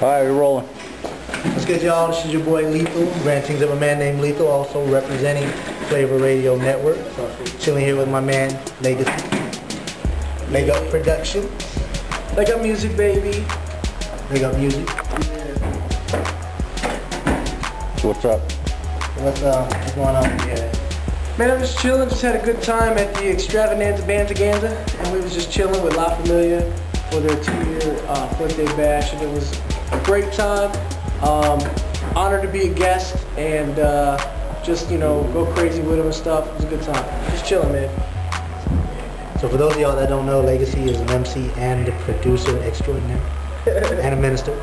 Alright, we're rolling. What's good, y'all? This is your boy Lethal, Rantings of a man named Lethal, also representing Flavor Radio Network. Chilling here with my man, Legacy. Leg Up Production. Leg Up Music, baby. Leg Up Music. So what's up? What's going on here? Man, I'm just chilling, just had a good time at the Extravaganza Bantaganza, and we was just chilling with La Familia for their 2-year birthday bash, and it was a great time. Honored to be a guest, and just, you know, go crazy with them and stuff. It was a good time. Just chilling, man. So for those of y'all that don't know, Legacy is an MC and a producer extraordinaire, and a minister.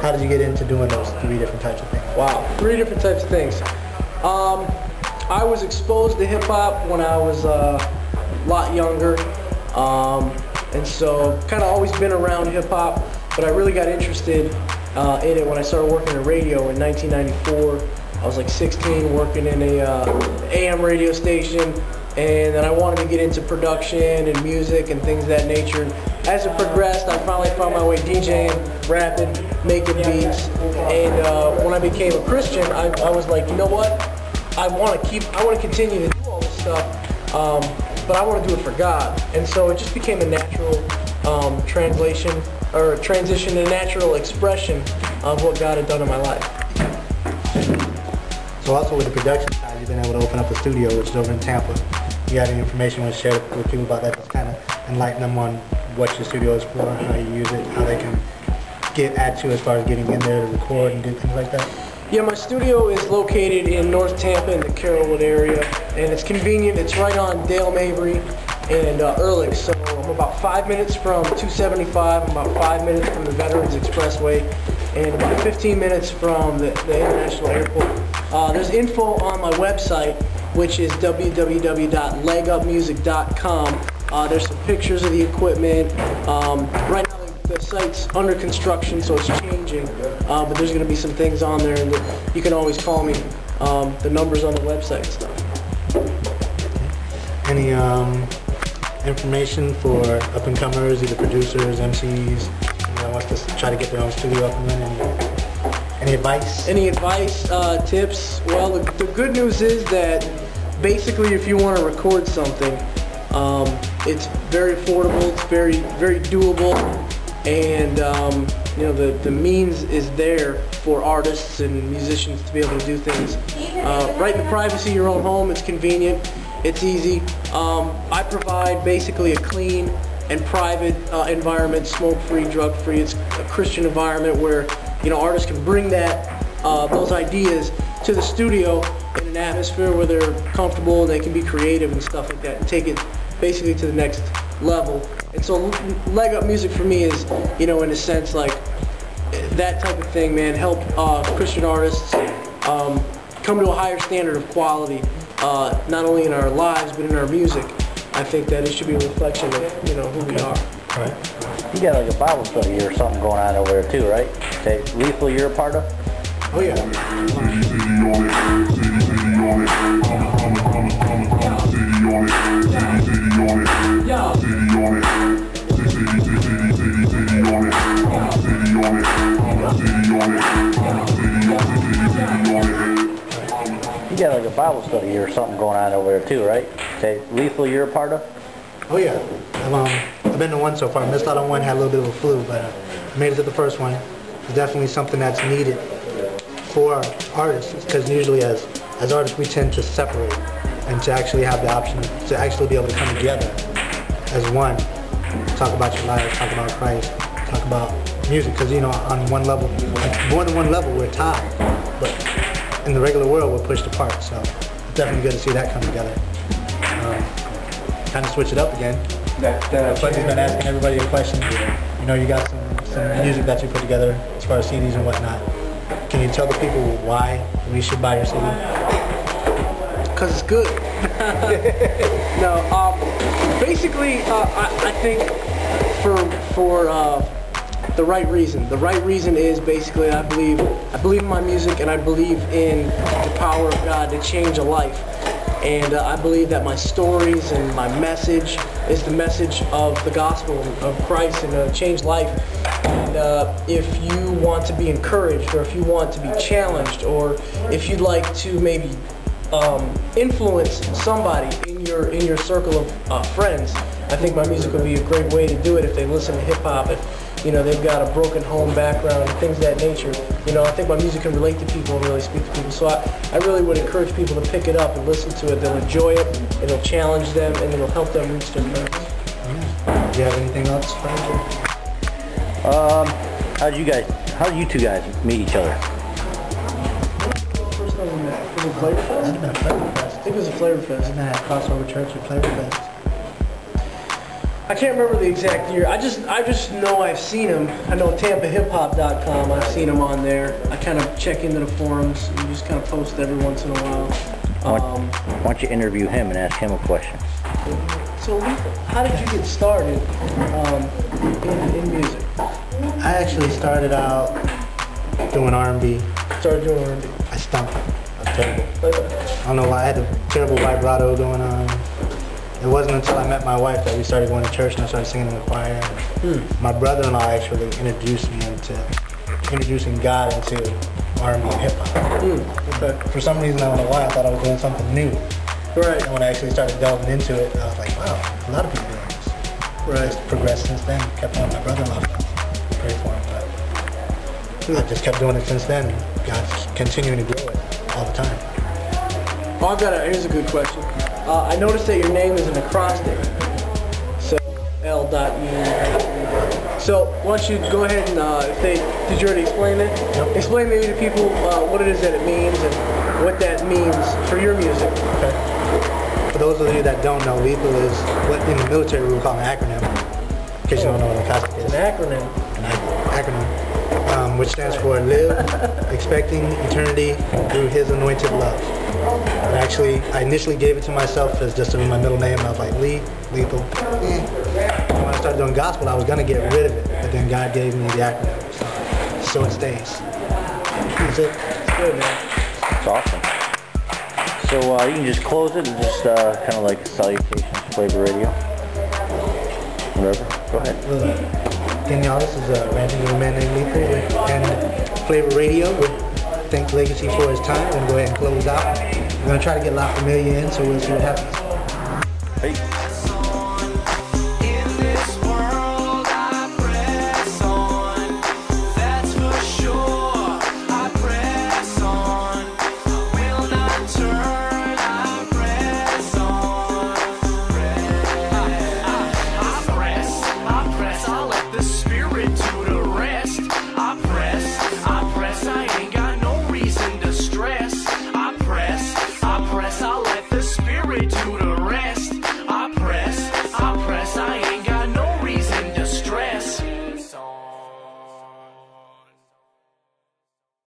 How did you get into doing those 3 different types of things? Wow, 3 different types of things. I was exposed to hip-hop when I was a lot younger, and so kind of always been around hip-hop, but I really got interested in it when I started working in radio in 1994. I was like 16, working in a AM radio station, and then I wanted to get into production and music and things of that nature. And as it progressed, I finally found my way DJing, rapping, making beats, and when I became a Christian, I was like, you know what? I want to continue to do all this stuff, but I want to do it for God. And so it just became a natural transition, a natural expression of what God had done in my life. So also with the production side, you've been able to open up a studio, which is over in Tampa. You got any information you want to share with people about that? Just kind of enlighten them on what your studio is for, how you use it, how they can add to as far as getting in there to record and do things like that? Yeah, my studio is located in North Tampa in the Carrollwood area, and it's convenient. It's right on Dale Mabry and Ehrlich, so I'm about 5 minutes from 275, I'm about 5 minutes from the Veterans Expressway, and about 15 minutes from the International Airport. There's info on my website, which is www.legupmusic.com. There's some pictures of the equipment. Right now the site's under construction, so it's changing, but there's going to be some things on there, and you can always call me. The number's on the website and stuff. Any information for up-and-comers, either producers, MCs, wants to try to get their own studio up and running? Any advice? Any advice, tips? Well, the good news is that basically if you want to record something, it's very affordable, it's very, very doable, and you know, the means is there for artists and musicians to be able to do things right in the privacy of your own home. It's convenient, it's easy. I provide basically a clean and private environment, smoke-free, drug-free. It's a Christian environment where, you know, artists can bring those ideas to the studio in an atmosphere where they're comfortable, they can be creative and stuff like that, and take it basically to the next level. And so Leg Up Music for me is, you know, in a sense, like that type of thing, man. Help Christian artists come to a higher standard of quality, not only in our lives but in our music. I think that it should be a reflection of, you know, who we are. Right. You got like a Bible study or something going on over there too, right? Okay, Lethal, you're a part of? Oh yeah. You got like a Bible study or something going on over there too, right? Okay, Lethal, you're a part of? Oh yeah. I've been to one so far. Missed out on one, had a little bit of a flu, but made it to the first one. It's definitely something that's needed for artists, because usually as artists we tend to separate, and to actually have the option to actually be able to come together as one, talk about your life, talk about Christ, talk about music, because, you know, on one level, more than one level, we're tied, but in the regular world we're pushed apart. So it's definitely good to see that come together. Kind of switch it up again. Buddy's been asking everybody a question. You know, you got some music that you put together as far as CDs and whatnot. Can you tell the people why we should buy your CD? Because it's good. No, basically, I think for the right reason. The right reason is basically I believe in my music, and I believe in the power of God to change a life. And I believe that my stories and my message is the message of the gospel of Christ and a changed life. And if you want to be encouraged, or if you want to be challenged, or if you'd like to maybe influence somebody in your circle of friends, I think my music would be a great way to do it if they listen to hip-hop. If they've got a broken home background and things of that nature. I think my music can relate to people and really speak to people. So I really would encourage people to pick it up and listen to it. They'll enjoy it, it'll challenge them, and it'll help them reach their goals. Do you have anything else, Frank? How did you two guys meet each other? First time we met, was it Flavor Fest? It's been a Flavor Fest. I think it was a Flavor Fest. It's been at Crossover Church at Flavor Fest. I can't remember the exact year. I just know I've seen him. I know TampaHipHop.com. I've seen him on there. I kind of check into the forums and just kind of post every once in a while. Why don't you interview him and ask him a question? So, how did you get started in music? I actually started out doing R&B. Started doing R&B. I stunk. I was terrible. I don't know why. I had a terrible vibrato going on. It wasn't until I met my wife that we started going to church and I started singing in the choir. My brother-in-law actually introduced me into introducing God into R&B and hip-hop. Okay. For some reason, I don't know why, I thought I was doing something new. Right. And when I actually started delving into it, I was like, wow, a lot of people doing this. Right. It's progressed since then. Kept on my brother-in-law. Pray for him, but I just kept doing it since then. God's continuing to grow it all the time. Oh, here's a good question. I noticed that your name is an acrostic. So, L.U. So, why don't you go ahead and, did you already explain it? Yep. Explain maybe to people what it is that it means and what that means for your music. Okay. For those of you that don't know, LEETHAL is what in the military we would call an acronym. In case you don't know what an acrostic is. An acronym. An acronym, which stands for Live, Expecting Eternity Through His Anointed Love. And actually, I initially gave it to myself as just to be my middle name. I was like, Lethal. And when I started doing gospel, I was going to get rid of it. But then God gave me the acronym. So it stays. That's it. It's good, man. It's awesome. So you can just close it and just kind of like salutations, Flavor Radio. Whatever. Go ahead. Again, y'all, this is Rantings with a man named Lethal and Flavor Radio. Thank Legacy for his time. We're going to go ahead and close out. We're going to try to get La Familia in, so we'll see what happens.